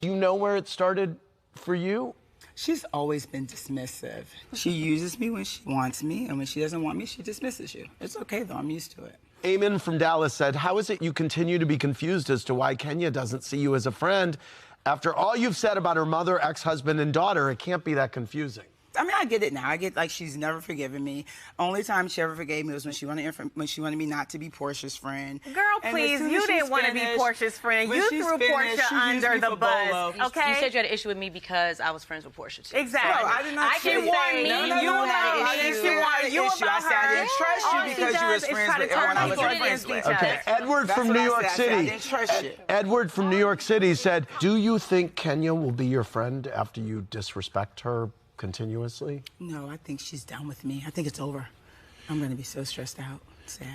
You know where it started for you? She's always been dismissive. She uses me when she wants me, and when she doesn't want me, she dismisses you. It's okay, though. I'm used to it. Eamon from Dallas said, how is it you continue to be confused as to why Kenya doesn't see you as a friend? After all you've said about her mother, ex-husband, and daughter, it can't be that confusing. I mean, I get it now. I get, like, she's never forgiven me. Only time she ever forgave me was when she wanted me not to be Portia's friend. Girl, please, you didn't want to be Portia's friend. You threw Portia under the bus, okay? You said you had an issue with me because I was friends with Portia, too. Exactly. No, I did not say that. Me, No, you about me, I didn't say I had an issue. I said I didn't trust you because you was friends with everyone I was friends with. Okay, Edward from New York City. I didn't trust you. Edward from New York City said, do you think Kenya will be your friend after you disrespect her continuously? No, I think she's done with me. I think it's over. I'm going to be so stressed out, sad.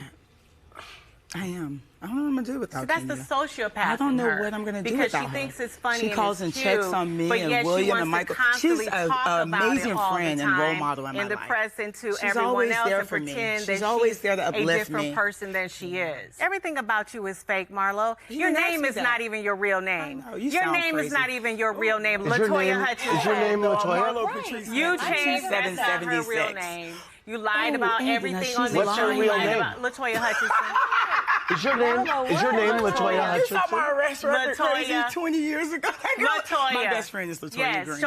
I am. I don't know what I'm going to do without That's Kenya. the sociopath. I don't know in her, what I'm going to do because without she her. thinks it's funny. She calls and checks on me and William and Michael. She's an amazing friend and role model in my life. In the press and to She's everyone always else there and for me. pretend She's that always she's there to a uplift different me. person than she is. Everything about you is fake, Marlo. Your didn't ask name me is that. not even your real name. I know, you your sound name is crazy. not even your real name. Is your LaToya name- Hutchinson. is your name LaToya? Marlo Patrice You changed Hutchinson. that's not her real 776. name. You lied about Andy, now everything she's on this What's show. her You real lied name? about LaToya Hutchinson. Is your name LaToya You Hutchinson? saw my arrest record crazy LaToya. 20 years ago. LaToya. My best friend is LaToya Yes, Green.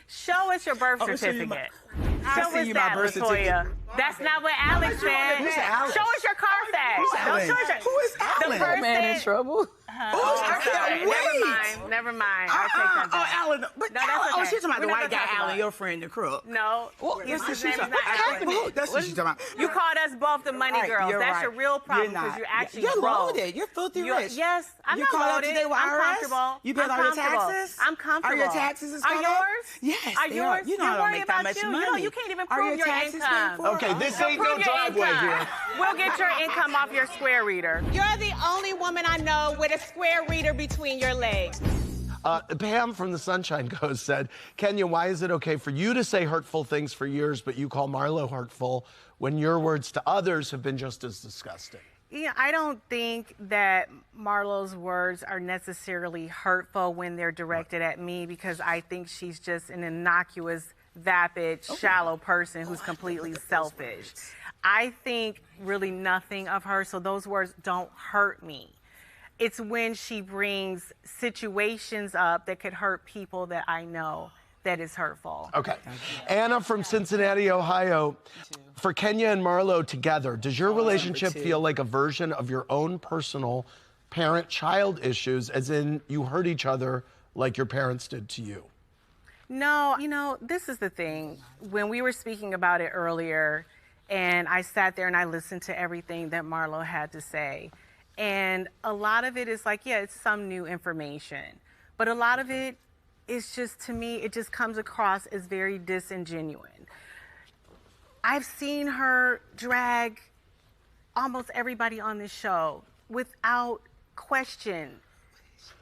show us your birth I'm gonna show you certificate. I'll Show send us you my that, birth certificate. LaToya. That's not what Alex said. Who's Alex? Show us your Carfax. Who's Don't Alex? show us your... Who is Alex? The person... trouble? I can't wait. Never mind. I take that back. Alan. But No, that's Alan, okay. oh, she's talking about the We're not white guy, gonna talk Alan, about your friend, the crook. No. Yes, His she's name is talking not about. Alan. That's what she's talking about. You called us both the money Right, girls. you're That's right. your real problem You're because not. you're actually You're broke. loaded. You're filthy rich. Yes, I'm you not called out loaded. today with I'm IRS? comfortable. You paid I'm all your comfortable. taxes? I'm comfortable. Are your taxes is Are caught yours? up? Yes, Are they are. yours? You know I Don't don't worry make that about much you. money. You can't even Are prove your your taxes income. paid for? Okay, this ain't no Prove your driveway income. here. We'll get your income off your square reader. You're the only woman I know with a square reader between your legs. Pam from the Sunshine Coast said, Kenya, why is it okay for you to say hurtful things for years, but you call Marlo hurtful when your words to others have been just as disgusting? Yeah, I don't think that Marlo's words are necessarily hurtful when they're directed at me because I think she's just an innocuous, vapid, shallow person who's completely selfish. I think really nothing of her, so those words don't hurt me. It's when she brings situations up that could hurt people that I know that is hurtful. Okay. Anna from Cincinnati, Ohio. For Kenya and Marlo together, does your relationship feel like a version of your own personal parent-child issues, as in you hurt each other like your parents did to you? No, you know, this is the thing. When we were speaking about it earlier, and I sat there and I listened to everything that Marlo had to say, and a lot of it is like, yeah, it's some new information. But a lot of it is just, to me, it just comes across as very disingenuous. I've seen her drag almost everybody on this show without question.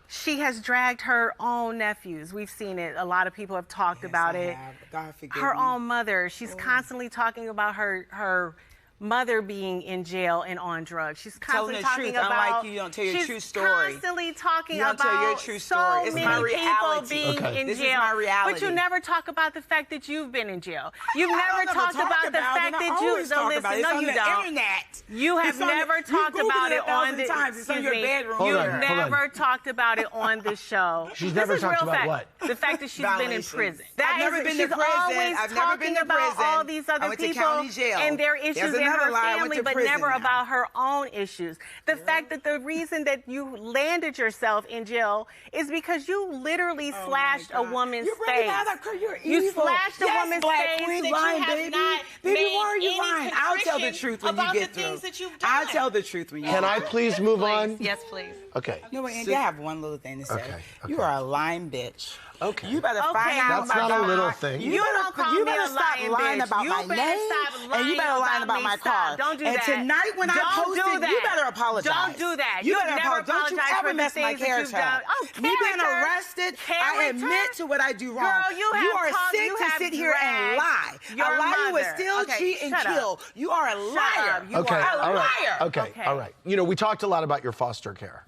She has dragged her own nephews. We've seen it. A lot of people have talked about it. God forgive Her me. own mother. She's constantly talking about her mother being in jail and on drugs. She's constantly talking about. Unlike you don't tell your she's true story. Constantly talking You don't about tell your true story. so It's many my people reality. being Okay. in This is jail. my reality. But you never talk about the fact that you've been in jail. You've I never don't talked talk about the about it. fact I that you. always talk about it. It's No, on you the don't. internet. You have It's on the- never you talked Googled about it it on 1,000 the. times. It's on excuse your me. bedroom. Hold You've on, hold never talked about it on this show. She's This never is talked real about fact. what? The fact that she's been in Violations. prison. I've never been to she's prison. always I've never been talking to about prison. all these I other went to people county jail. and their issues There's in another her lie. I went family, to but prison never now. about her own issues. The fact that the reason that you landed yourself in jail is because you literally slashed a woman's You're bringing face. that up 'cause you're You evil. slashed a Yes, woman's Black face. Queen, that lying, you have baby. not Baby, made why are you any lying? I'll tell the contrition truth when you about get the things through. that you've done. I'll tell the truth when you Can get I through. please move on? Yes, please. Okay. No, Andy, I have one little thing to say. Okay, You are a lying bitch. Okay. You better find Okay, out That's not a about little my- thing. You don't call you me better a stop lying lying bitch. about You my better name, stop and you lying better lie about me. my Stop. car. Don't do and that. tonight when I Don't post do it, that. you better apologize. Don't do that. You You better have never apologize. Don't you apologized ever for the mess my things that you've character done. up. Oh, Me being character? arrested, I Character? admit to what I do wrong. Girl, you are have sick you to have sit here and dragged lie. your A liar would mother. steal, Okay, cheat, and shut up. kill. You are a liar. up. You Okay, are a all right. liar. Okay, Okay. all right. You know, we talked a lot about your foster care.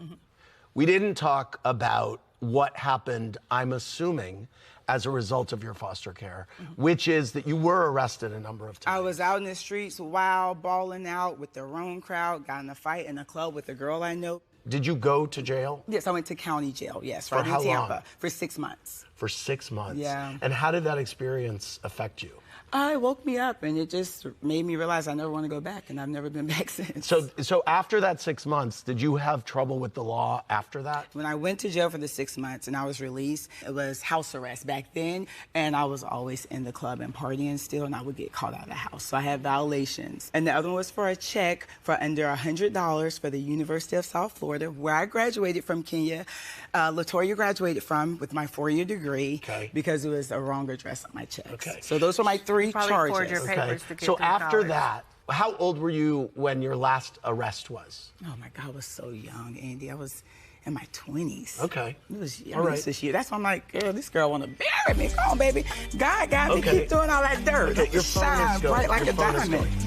We didn't talk about what happened, I'm assuming, as a result of your foster care, which is that you were arrested a number of times. I was out in the streets, wild, balling out with the wrong crowd, got in a fight in a club with a girl I know. Did you go to jail? Yes, I went to county jail, yes, For right how in Tampa. long? For 6 months. For 6 months? Yeah. And how did that experience affect you? It woke me up, and it just made me realize I never want to go back, and I've never been back since. So after that 6 months, did you have trouble with the law after that? When I went to jail for the 6 months and I was released, it was house arrest back then, and I was always in the club and partying still, and I would get caught out of the house. So I had violations. And the other one was for a check for under $100 for the University of South Florida, where I graduated from Kenya. LaToya graduated from with my 4-year degree because it was a wrong address on my checks. Okay. So those were my 3 Probably charges. forged your papers to get So through after college. that, how old were you when your last arrest was? Oh my God, I was so young, Andy. I was in my 20s. Okay. It was All right. this year. That's why I'm like, girl, this girl want to bury me. Come on, baby. God got me. Okay. Keep doing all that dirt. Okay, your phone is Shine going. bright like Your a phone is diamond. going.